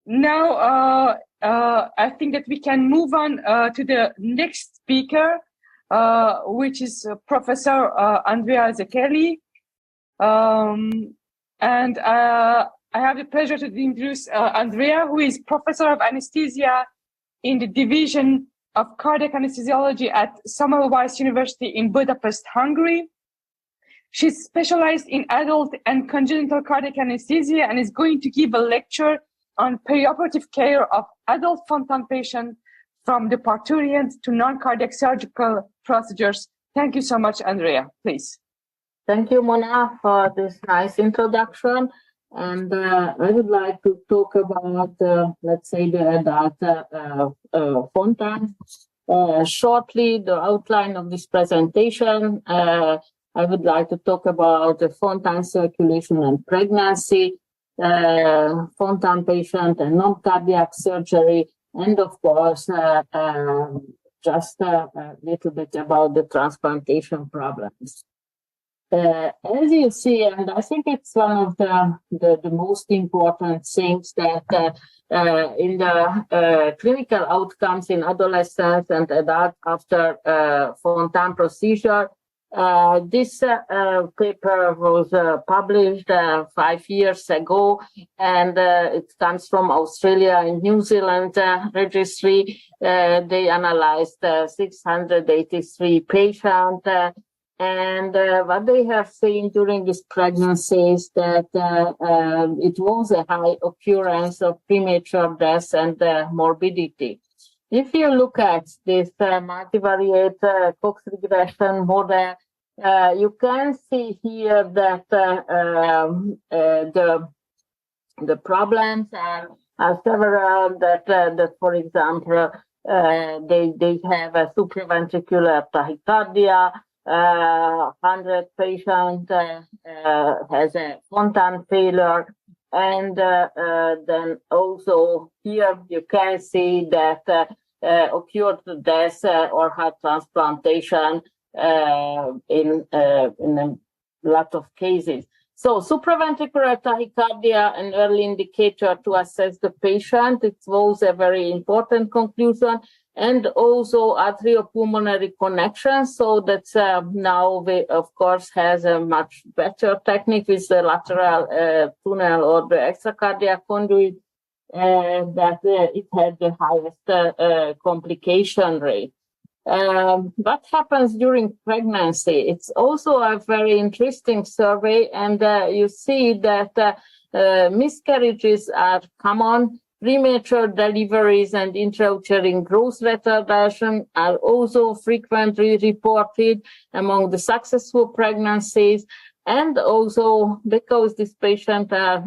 now I think that we can move on to the next speaker, which is Professor Andrea Szekely. And I have the pleasure to introduce Andrea, who is Professor of Anesthesia in the Division of Cardiac Anesthesiology at Semmelweis University in Budapest, Hungary. She's specialized in adult and congenital cardiac anesthesia and is going to give a lecture on perioperative care of adult Fontan patients from the parturient to non-cardiac surgical procedures. Thank you so much, Andrea. Please. Thank you, Mona, for this nice introduction. And I would like to talk about, let's say, the adult Fontan. Shortly, the outline of this presentation. I would like to talk about the Fontan circulation and pregnancy, Fontan patient and non-cardiac surgery, and of course, just a little bit about the transplantation problems. As you see, and I think it's one of the most important things that in the clinical outcomes in adolescents and adults after Fontan procedure, this paper was published 5 years ago, and it comes from Australia and New Zealand registry. They analyzed 683 patients. And what they have seen during this pregnancy is that it was a high occurrence of premature death and morbidity. If you look at this multivariate Cox regression model, you can see here that the problems are several. That for example, they have a supraventricular tachycardia. 100 patient has a Fontan failure, and then also here you can see that occurred death or heart transplantation in a lot of cases. So supraventricular tachycardia, an early indicator to assess the patient. It was a very important conclusion. And also atriopulmonary connection. So that's now we, of course, has a much better technique with the lateral tunnel or the extracardiac conduit that it had the highest complication rate. What happens during pregnancy? It's also a very interesting survey, and you see that miscarriages are common. Premature deliveries and intrauterine growth retardation are also frequently reported among the successful pregnancies, and also because these patients are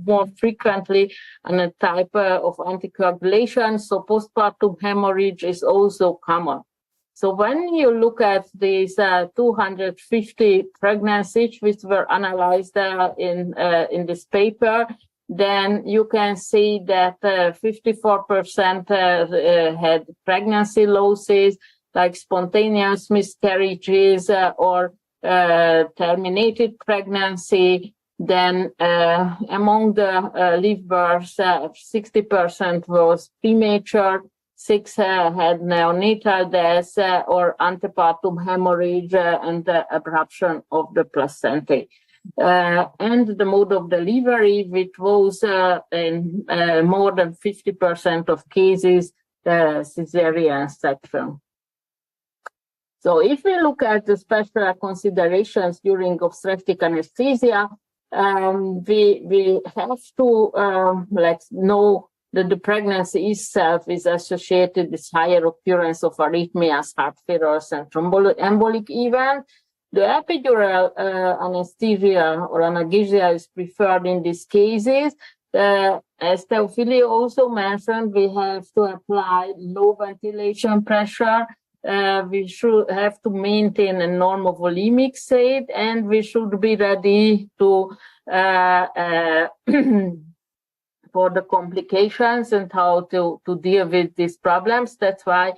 more frequently on a type of anticoagulation, so postpartum hemorrhage is also common. So when you look at these 250 pregnancies which were analyzed in this paper, then you can see that 54% had pregnancy losses, like spontaneous miscarriages or terminated pregnancy. Then among the live births, 60% was premature, 6 had neonatal death or antepartum hemorrhage and abruption of the placenta. And the mode of delivery, which was in more than 50% of cases, cesarean section. So if we look at the special considerations during obstetric anesthesia, we have to know that the pregnancy itself is associated with higher occurrence of arrhythmias, heart failures, and thromboembolic events. The epidural anesthesia or analgesia is preferred in these cases. As Teofili also mentioned, we have to apply low ventilation pressure. We should have to maintain a normal volemic state, and we should be ready to for the complications and how to deal with these problems. That's why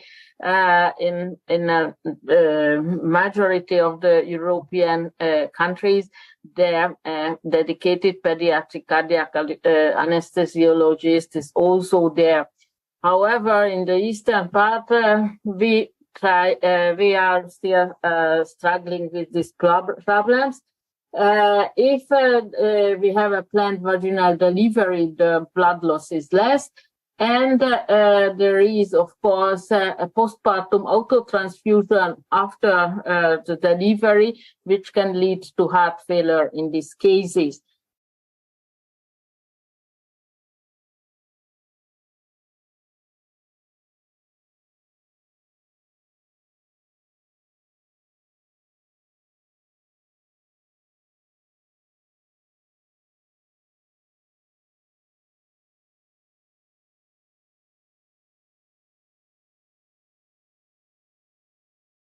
in a majority of the European countries, there dedicated pediatric cardiac anesthesiologist is also there. However, in the eastern part, we are still struggling with these problems. If we have a planned vaginal delivery, the blood loss is less, and there is, of course, a postpartum autotransfusion after the delivery, which can lead to heart failure in these cases.